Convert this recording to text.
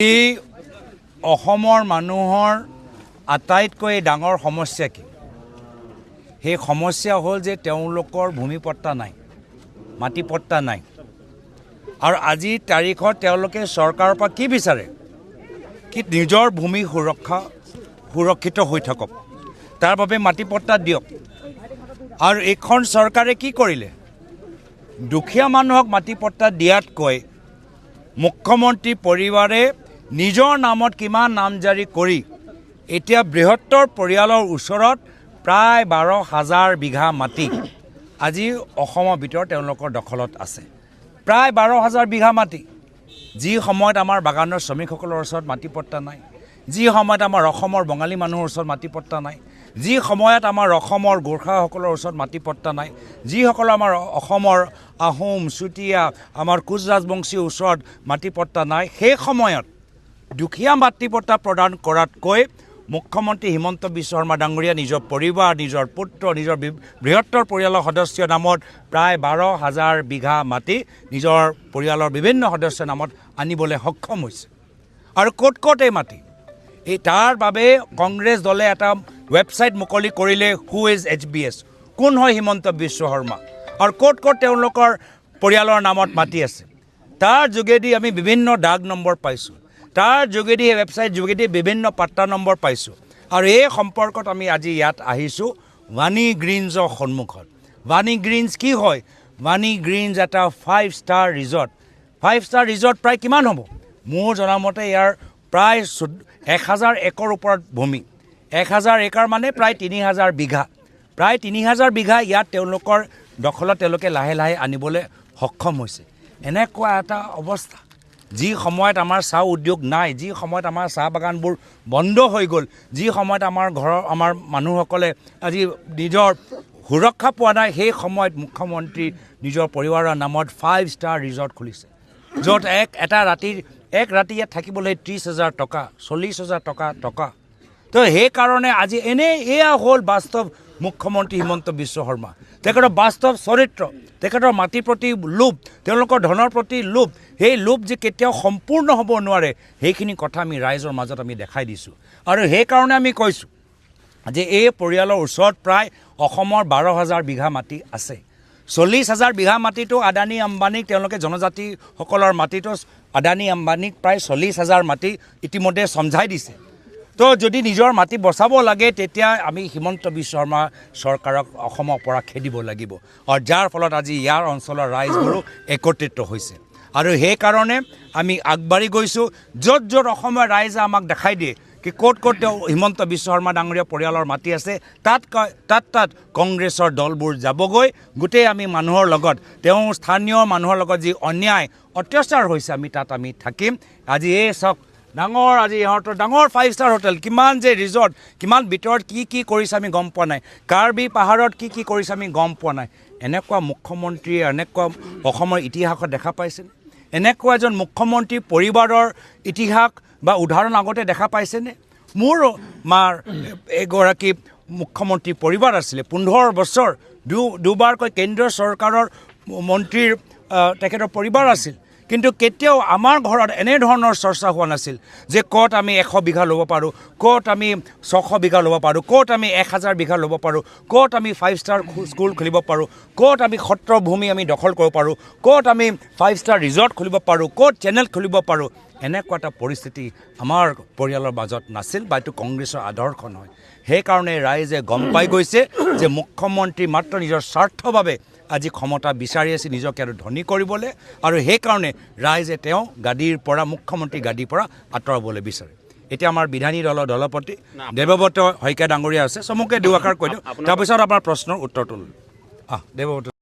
এই অসমৰ মানুহৰ আটাইতকৈ ডাঙৰ সমস্যা কি? সেই সমস্যা হ'ল যে তেওঁলোকৰ ভূমিপট্টা নাই, মাটিপট্টা নাই। আৰু আজিৰ তাৰিখত তেওঁলোকে চৰকাৰৰ পৰা কি বিচাৰে? কি নিজৰ ভূমি সুৰক্ষিত হৈ থাকক, তাৰ বাবে মাটিপট্টা দিয়ক। আৰু এইখন চৰকাৰে কি কৰিলে? দুখীয়া মানুহক মাটিপট্টা দিয়াতকৈ মুখ্যমন্ত্ৰী পৰিবাৰে নিজৰ নামত কিমান নামজাৰি কৰি এতিয়া বৃহত্তৰ পৰিয়ালৰ ওচৰত প্ৰায় 12,000 বিঘা মাটি আজি অসমৰ ভিতৰত তেওঁলোকৰ দখলত আছে। প্ৰায় 12,000 বিঘা মাটি, যি সময়ত আমাৰ বাগানৰ শ্ৰমিকসকলৰ ওচৰত মাটিপট্টা নাই, যি সময়ত আমাৰ অসমৰ বঙালী মানুহৰ ওচৰত মাটিপট্টা নাই, যি সময়ত আমাৰ অসমৰ গোৰ্খাসকলৰ ওচৰত মাটিপট্টা নাই, যিসকল আমাৰ অসমৰ আহোম, চুতীয়া, আমাৰ কোচ ৰাজবংশীৰ ওচৰত মাটিপট্টা নাই, সেই সময়ত দুখীয়া মাটিপট্টা প্ৰদান কৰাতকৈ মুখ্যমন্ত্ৰী হিমন্ত বিশ্ব শৰ্মা ডাঙৰীয়া নিজৰ পৰিবাৰ, নিজৰ পুত্ৰ, নিজৰ বৃহত্তৰ পৰিয়ালৰ সদস্যৰ নামত প্ৰায় 12,000 বিঘা মাটি নিজৰ পৰিয়ালৰ বিভিন্ন সদস্যৰ নামত আনিবলৈ সক্ষম হৈছে। আৰু ক'ত এই মাটি? এই তাৰ বাবে কংগ্ৰেছ দলে এটা ৱেবছাইট মুকলি কৰিলে, হু ইজ HBS, কোন হয় হিমন্ত বিশ্ব শৰ্মা, আৰু ক'ত তেওঁলোকৰ পৰিয়ালৰ নামত মাটি আছে। তাৰ যোগেদি আমি বিভিন্ন ডাক নম্বৰ পাইছোঁ, তাৰ যোগেদি এই ৱেবছাইট যোগেদি বিভিন্ন পাট্টা নম্বৰ পাইছোঁ। আৰু এই সম্পৰ্কত আমি আজি ইয়াত আহিছোঁ ৱানী গ্ৰীণছৰ সন্মুখত। ৱানী গ্ৰীণছ কি হয়? ৱানী গ্ৰীণছ এটা 5 ষ্টাৰ ৰিজৰ্ট। 5 ষ্টাৰ ৰিজৰ্ট প্ৰায় কিমান হ'ব? মোৰ জনামতে ইয়াৰ প্ৰায় 1,000 একৰ ওপৰত ভূমি। 1,000 একৰ মানে প্ৰায় 3,000 বিঘা। প্ৰায় 3,000 বিঘা ইয়াত তেওঁলোকৰ দখলত তেওঁলোকে লাহে লাহে আনিবলৈ সক্ষম হৈছে। এনেকুৱা এটা অৱস্থা, যি সময়ত আমাৰ চাহ উদ্যোগ নাই, যি সময়ত আমাৰ চাহ বাগানবোৰ বন্ধ হৈ গ'ল, যি সময়ত আমাৰ মানুহসকলে আজি নিজৰ সুৰক্ষা পোৱা নাই, সেই সময়ত মুখ্যমন্ত্ৰী নিজৰ পৰিবাৰৰ নামত 5 ষ্টাৰ ৰিজৰ্ট খুলিছে, য'ত এক ৰাতি ইয়াত থাকিবলৈ 30,000 টকা, 40,000 টকা। তো সেইকাৰণে আজি এয়া হ'ল বাস্তৱ মুখ্যমন্ত্ৰী হিমন্ত বিশ্ব শৰ্মা। তেখেতৰ বাস্তৱ চৰিত্ৰ, তেখেতৰ মাটিৰ প্ৰতি লোভ, তেওঁলোকৰ ধনৰ প্ৰতি লোভ, সেই লোভ যে কেতিয়াও সম্পূৰ্ণ হ'ব নোৱাৰে, সেইখিনি কথা আমি ৰাইজৰ মাজত আমি দেখাই দিছোঁ। আৰু সেইকাৰণে আমি কৈছোঁ যে এই পৰিয়ালৰ ওচৰত প্ৰায় অসমৰ 12,000 বিঘা মাটি আছে। 40,000 বিঘা মাটিটো আদানী আম্বানীক, তেওঁলোকে জনজাতিসকলৰ মাটিটো আদানী আম্বানীক প্ৰায় 40,000 মাটি ইতিমধ্যে সমঝাই দিছে। তো যদি নিজৰ মাটি বচাব লাগে, তেতিয়া আমি হিমন্ত বিশ্ব শৰ্মা চৰকাৰক অসমৰ পৰা খেদিব লাগিব, আৰু যাৰ ফলত আজি ইয়াৰ অঞ্চলৰ ৰাইজবোৰো একত্ৰিত হৈছে। আৰু সেইকাৰণে আমি আগবাঢ়ি গৈছোঁ, য'ত অসমৰ ৰাইজে আমাক দেখাই দিয়ে কি ক'ত তেওঁ হিমন্ত বিশ্ব শৰ্মা ডাঙৰীয়া পৰিয়ালৰ মাটি আছে, তাত কংগ্ৰেছৰ দলবোৰ যাবগৈ। গোটেই আমি মানুহৰ লগত, তেওঁ স্থানীয় মানুহৰ লগত যি অন্যায় অত্যাচাৰ হৈছে, আমি থাকিম। আজি এই চাওক, আজি ইহঁতৰ ডাঙৰ 5 ষ্টাৰ হোটেল, কিমান যে ৰিজৰ্ট, কিমান ভিতৰত কি কৰিছে আমি গম পোৱা নাই, কাৰ্বি পাহাৰত কি কৰিছে আমি গম পোৱা নাই। এনেকুৱা মুখ্যমন্ত্ৰীয়ে এনেকুৱা অসমৰ ইতিহাসত দেখা পাইছেনে? এনেকুৱা এজন মুখ্যমন্ত্ৰী পৰিবাৰৰ ইতিহাস বা উদাহৰণ আগতে দেখা পাইছেনে? মোৰ মাৰ এগৰাকী মুখ্যমন্ত্ৰী পৰিবাৰ আছিলে, 15 বছৰ দুবাৰকৈ কেন্দ্ৰীয় চৰকাৰৰ মন্ত্ৰীৰ তেখেতৰ পৰিবাৰ আছিল। কিন্তু কেতিয়াও আমাৰ ঘৰত এনেধৰণৰ চৰ্চা হোৱা নাছিল যে ক'ত আমি 100 বিঘা ল'ব পাৰোঁ, ক'ত আমি 600 বিঘা ল'ব পাৰোঁ, ক'ত আমি 1,000 বিঘা ল'ব পাৰোঁ, ক'ত আমি 5 ষ্টাৰ স্কুল খুলিব পাৰোঁ, ক'ত আমি সত্ৰ ভূমি আমি দখল কৰিব পাৰোঁ, ক'ত আমি 5 ষ্টাৰ ৰিজৰ্ট খুলিব পাৰোঁ, ক'ত চেনেল খুলিব পাৰোঁ। এনেকুৱা এটা পৰিস্থিতি আমাৰ পৰিয়ালৰ মাজত নাছিল, বা এইটো কংগ্ৰেছৰ আদৰ্শ নহয়। সেইকাৰণে ৰাইজে গম পাই গৈছে যে মুখ্যমন্ত্ৰী মাত্ৰ নিজৰ স্বাৰ্থৰ বাবে আজি ক্ষমতা বিচাৰি আছে, নিজকে আৰু ধনী কৰিবলৈ, আৰু সেইকাৰণে ৰাইজে তেওঁ মুখ্যমন্ত্ৰী গাদীৰ পৰা আঁতৰাবলৈ বিচাৰে। এতিয়া আমাৰ বিধায়ী দলৰ দলপতি দেৱব্ৰত শইকীয়া ডাঙৰীয়া আছে, চমুকে দুআষাৰ কৈ দিওঁ, তাৰপিছত আপোনাৰ প্ৰশ্নৰ উত্তৰটো দেৱব্ৰত।